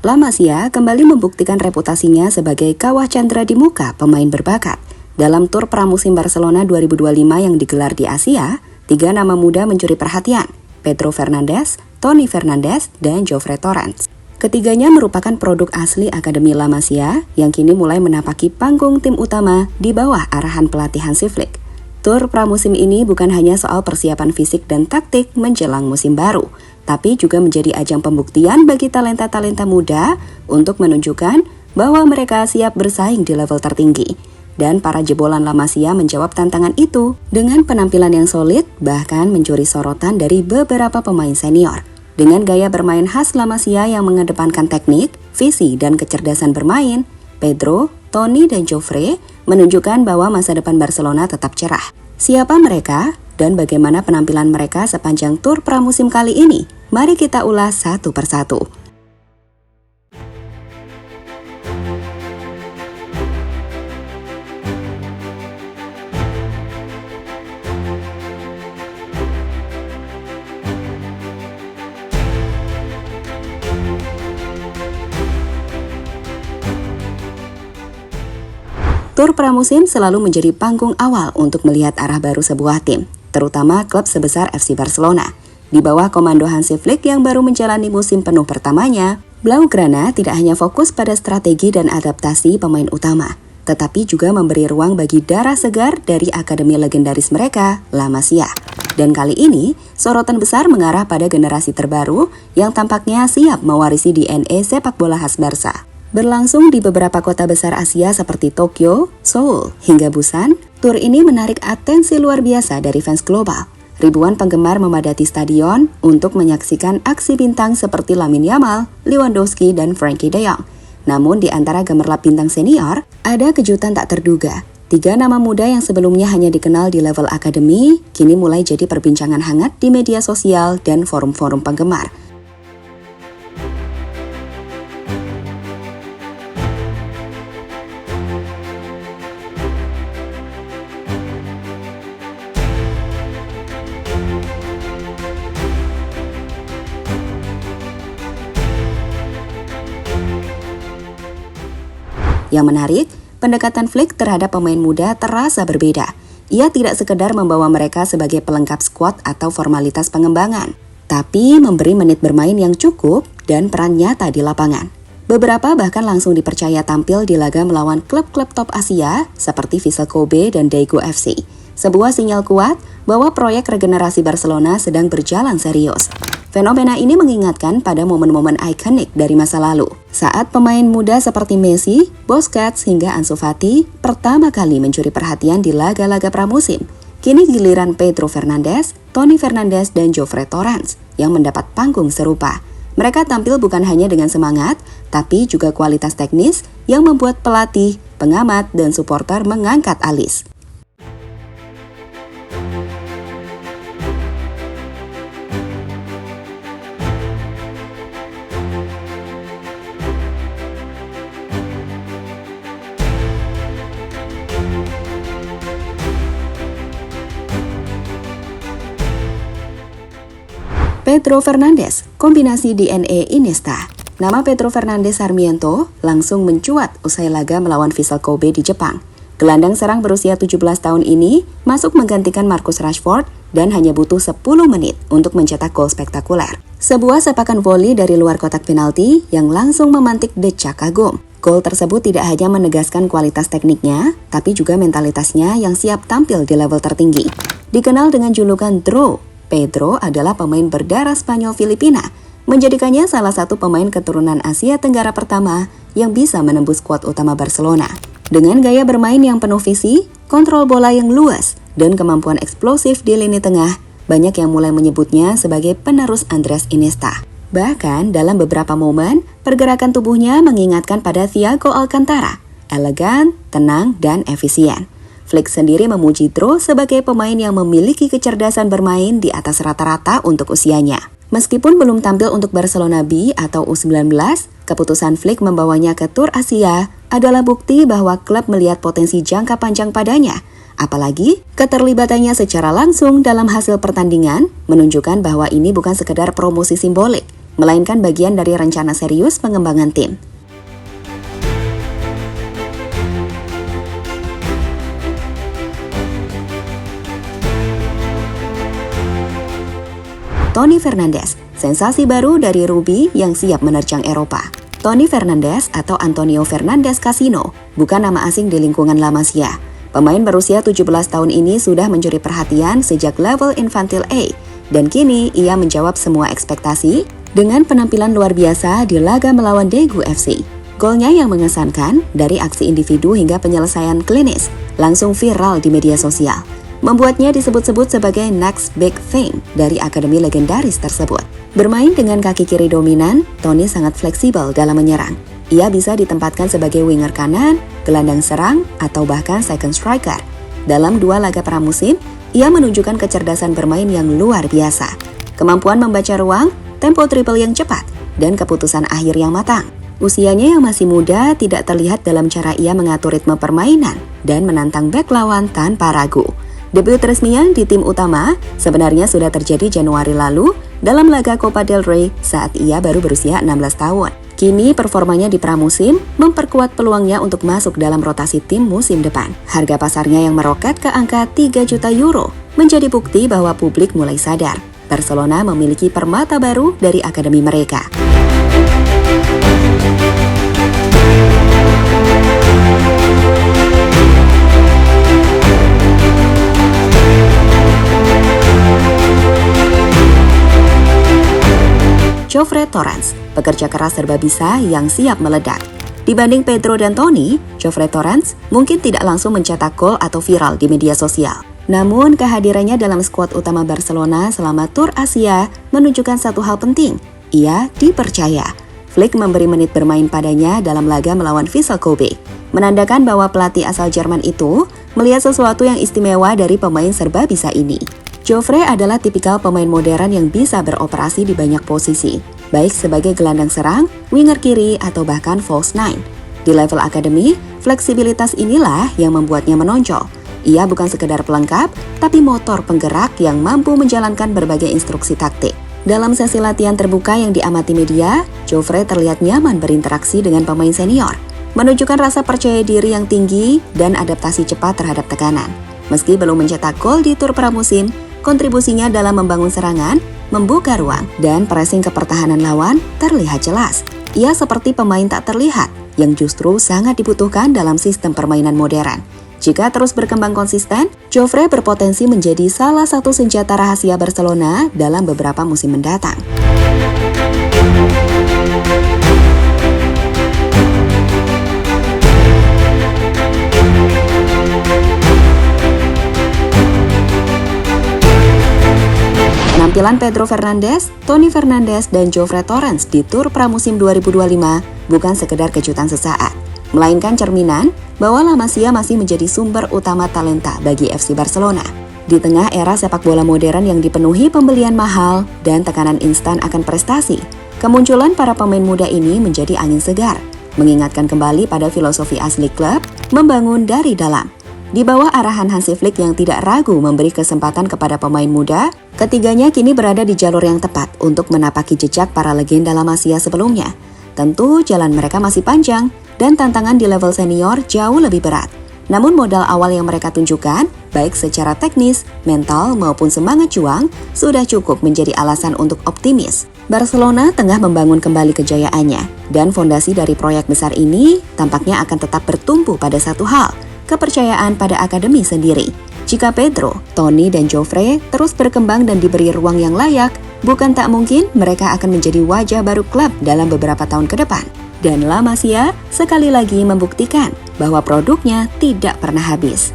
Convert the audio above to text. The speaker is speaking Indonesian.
La Masia kembali membuktikan reputasinya sebagai kawah candra di muka pemain berbakat. Dalam tur pramusim Barcelona 2025 yang digelar di Asia, 3 nama muda mencuri perhatian, Pedro Fernandes, Toni Fernandes, dan Jofre Torrens. Ketiganya merupakan produk asli Akademi La Masia yang kini mulai menapaki panggung tim utama di bawah arahan pelatih Hansi Flick. Tur pramusim ini bukan hanya soal persiapan fisik dan taktik menjelang musim baru, tapi juga menjadi ajang pembuktian bagi talenta-talenta muda untuk menunjukkan bahwa mereka siap bersaing di level tertinggi. Dan para jebolan La Masia menjawab tantangan itu dengan penampilan yang solid, bahkan mencuri sorotan dari beberapa pemain senior. Dengan gaya bermain khas La Masia yang mengedepankan teknik, visi, dan kecerdasan bermain, Pedro, Toni, dan Jofre menunjukkan bahwa masa depan Barcelona tetap cerah. Siapa mereka dan bagaimana penampilan mereka sepanjang tur pramusim kali ini? Mari kita ulas satu persatu. Tur pramusim selalu menjadi panggung awal untuk melihat arah baru sebuah tim, terutama klub sebesar FC Barcelona. Di bawah komando Hansi Flick yang baru menjalani musim penuh pertamanya, Blaugrana tidak hanya fokus pada strategi dan adaptasi pemain utama, tetapi juga memberi ruang bagi darah segar dari akademi legendaris mereka, La Masia. Dan kali ini, sorotan besar mengarah pada generasi terbaru yang tampaknya siap mewarisi DNA sepak bola khas Barca. Berlangsung di beberapa kota besar Asia seperti Tokyo, Seoul, hingga Busan, tur ini menarik atensi luar biasa dari fans global. Ribuan penggemar memadati stadion untuk menyaksikan aksi bintang seperti Lamine Yamal, Lewandowski, dan Frenkie de Jong. Namun di antara gemerlap bintang senior, ada kejutan tak terduga. 3 nama muda yang sebelumnya hanya dikenal di level akademi, kini mulai jadi perbincangan hangat di media sosial dan forum-forum penggemar. Yang menarik, pendekatan Flick terhadap pemain muda terasa berbeda. Ia tidak sekedar membawa mereka sebagai pelengkap skuad atau formalitas pengembangan, tapi memberi menit bermain yang cukup dan peran nyata di lapangan. Beberapa bahkan langsung dipercaya tampil di laga melawan klub-klub top Asia seperti Vissel Kobe dan Daegu FC. Sebuah sinyal kuat bahwa proyek regenerasi Barcelona sedang berjalan serius. Fenomena ini mengingatkan pada momen-momen ikonik dari masa lalu, saat pemain muda seperti Messi, Busquets, hingga Ansu Fati pertama kali mencuri perhatian di laga-laga pramusim. Kini giliran Pedro Fernandes, Toni Fernandes, dan Jofre Torrens yang mendapat panggung serupa. Mereka tampil bukan hanya dengan semangat, tapi juga kualitas teknis yang membuat pelatih, pengamat, dan supporter mengangkat alis. Pedro Fernandes, kombinasi DNA Iniesta. Nama Pedro Fernandes Sarmiento langsung mencuat usai laga melawan Vissel Kobe di Jepang. Gelandang serang berusia 17 tahun ini masuk menggantikan Marcus Rashford dan hanya butuh 10 menit untuk mencetak gol spektakuler. Sebuah sepakan voli dari luar kotak penalti yang langsung memantik decak kagum. Gol tersebut tidak hanya menegaskan kualitas tekniknya, tapi juga mentalitasnya yang siap tampil di level tertinggi. Dikenal dengan julukan Draw, Pedro adalah pemain berdarah Spanyol Filipina, menjadikannya salah satu pemain keturunan Asia Tenggara pertama yang bisa menembus skuad utama Barcelona. Dengan gaya bermain yang penuh visi, kontrol bola yang luas, dan kemampuan eksplosif di lini tengah, banyak yang mulai menyebutnya sebagai penerus Andres Iniesta. Bahkan dalam beberapa momen, pergerakan tubuhnya mengingatkan pada Thiago Alcantara, elegan, tenang, dan efisien. Flick sendiri memuji Draw sebagai pemain yang memiliki kecerdasan bermain di atas rata-rata untuk usianya. Meskipun belum tampil untuk Barcelona B atau U19, keputusan Flick membawanya ke Tur Asia adalah bukti bahwa klub melihat potensi jangka panjang padanya. Apalagi, keterlibatannya secara langsung dalam hasil pertandingan menunjukkan bahwa ini bukan sekedar promosi simbolik. melainkan bagian dari rencana serius pengembangan tim. Tony Fernandes, sensasi baru dari Ruby yang siap menerjang Eropa. Tony Fernandes atau Antonio Fernandes Casino bukan nama asing di lingkungan La Masia. Pemain berusia 17 tahun ini sudah mencuri perhatian sejak level Infantil A, dan kini ia menjawab semua ekspektasi dengan penampilan luar biasa di laga melawan Daegu FC. Golnya yang mengesankan, dari aksi individu hingga penyelesaian klinis, langsung viral di media sosial, membuatnya disebut-sebut sebagai next big thing dari akademi legendaris tersebut. Bermain dengan kaki kiri dominan, Tony sangat fleksibel dalam menyerang. Ia bisa ditempatkan sebagai winger kanan, gelandang serang, atau bahkan second striker. Dalam 2 laga pramusim, ia menunjukkan kecerdasan bermain yang luar biasa, kemampuan membaca ruang, tempo triple yang cepat, dan keputusan akhir yang matang. Usianya yang masih muda tidak terlihat dalam cara ia mengatur ritme permainan dan menantang bek lawan tanpa ragu. Debut resminya di tim utama sebenarnya sudah terjadi Januari lalu dalam laga Copa del Rey saat ia baru berusia 16 tahun. Kini performanya di pramusim memperkuat peluangnya untuk masuk dalam rotasi tim musim depan. Harga pasarnya yang meroket ke angka 3 juta euro menjadi bukti bahwa publik mulai sadar Barcelona memiliki permata baru dari akademi mereka. Jofre Torrens, pekerja keras serba bisa yang siap meledak. Dibanding Pedro dan Tony, Jofre Torrens mungkin tidak langsung mencetak gol atau viral di media sosial. Namun kehadirannya dalam skuad utama Barcelona selama tur Asia menunjukkan satu hal penting. Ia dipercaya. Flick memberi menit bermain padanya dalam laga melawan Vissel Kobe, menandakan bahwa pelatih asal Jerman itu melihat sesuatu yang istimewa dari pemain serba bisa ini. Jofre adalah tipikal pemain modern yang bisa beroperasi di banyak posisi, baik sebagai gelandang serang, winger kiri, atau bahkan false nine. Di level akademi, fleksibilitas inilah yang membuatnya menonjol. Ia bukan sekedar pelengkap, tapi motor penggerak yang mampu menjalankan berbagai instruksi taktik. Dalam sesi latihan terbuka yang diamati media, Jofre terlihat nyaman berinteraksi dengan pemain senior, menunjukkan rasa percaya diri yang tinggi dan adaptasi cepat terhadap tekanan. Meski belum mencetak gol di tur pramusim, kontribusinya dalam membangun serangan, membuka ruang, dan pressing ke pertahanan lawan terlihat jelas. Ia seperti pemain tak terlihat yang justru sangat dibutuhkan dalam sistem permainan modern. Jika terus berkembang konsisten, Jofre berpotensi menjadi salah satu senjata rahasia Barcelona dalam beberapa musim mendatang. Penampilan Pedro Fernandes, Tony Fernandes, dan Jofre Torrens di tur pramusim 2025 bukan sekedar kejutan sesaat, melainkan cerminan bahwa La Masia masih menjadi sumber utama talenta bagi FC Barcelona. Di tengah era sepak bola modern yang dipenuhi pembelian mahal dan tekanan instan akan prestasi, kemunculan para pemain muda ini menjadi angin segar, mengingatkan kembali pada filosofi asli klub, membangun dari dalam. Di bawah arahan Hansi Flick yang tidak ragu memberi kesempatan kepada pemain muda, ketiganya kini berada di jalur yang tepat untuk menapaki jejak para legenda La Masia sebelumnya. Tentu jalan mereka masih panjang dan tantangan di level senior jauh lebih berat. Namun modal awal yang mereka tunjukkan, baik secara teknis, mental maupun semangat juang, sudah cukup menjadi alasan untuk optimis. Barcelona tengah membangun kembali kejayaannya, dan fondasi dari proyek besar ini tampaknya akan tetap bertumpu pada satu hal, kepercayaan pada akademi sendiri. Jika Pedro, Tony, dan Jofre terus berkembang dan diberi ruang yang layak, bukan tak mungkin mereka akan menjadi wajah baru klub dalam beberapa tahun ke depan. Dan La Masia sekali lagi membuktikan bahwa produknya tidak pernah habis.